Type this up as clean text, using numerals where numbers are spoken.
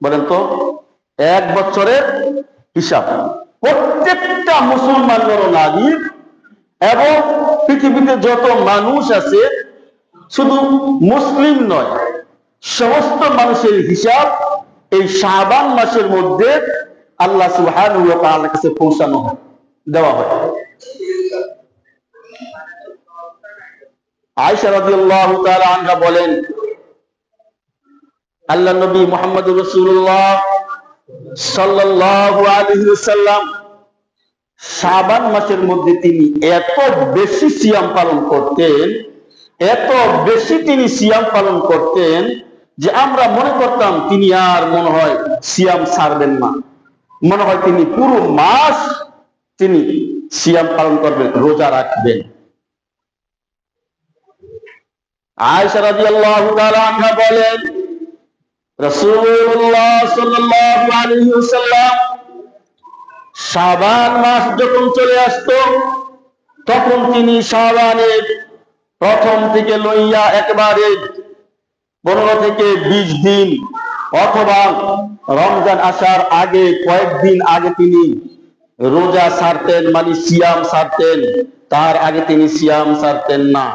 বলেন তো, 1 বছরের হিসাব। প্রত্যেকটা মুসলমান নাগরিক এবং পৃথিবীতে যত মানুষ আছে, শুধু মুসলিম নয়, সমস্ত মানুষের হিসাব এই শাবান মাসের মধ্যে আল্লাহ সুবহানাহু ওয়া তাআলার কাছে পৌঁছানো হয়, দেওয়া হয়। আয়েশা রাদিয়াল্লাহু তাআলা আনহা বলেন, আল্লাহ নবী মুহাম্মদুর রাসূলুল্লাহ সাল্লাল্লাহু আলাইহি ওয়াসাল্লাম শাবান মাসের মধ্যে তিনি এত বেশি সিয়াম পালন করতেন, এত বেশি তিনি সিয়াম পালন করতেন যে আমরা মনে করতাম তিনি আর মনে হয় সিয়াম ছাড়বেন না, মনে হয় তিনি পুরো মাস তিনি সিয়াম পালন করবেন, রোজা রাখবেন। আয়েশা রাদিয়াল্লাহু তাআলা আনহা বলেন, রাসূলুল্লাহ সাল্লাল্লাহু আলাইহি ওয়াসাল্লাম শাবান মাস যখন চলে আসতো, তখন তিনি শাবানের প্রথম থেকে লইয়া একেবারে 15 থেকে 20 দিন অথবা রমজান আসার আগে কয়েকদিন আগে তিনি রোজা ছাড়তেন, মানে সিয়াম ছাড়তেন, তার আগে তিনি সিয়াম ছাড়তেন না।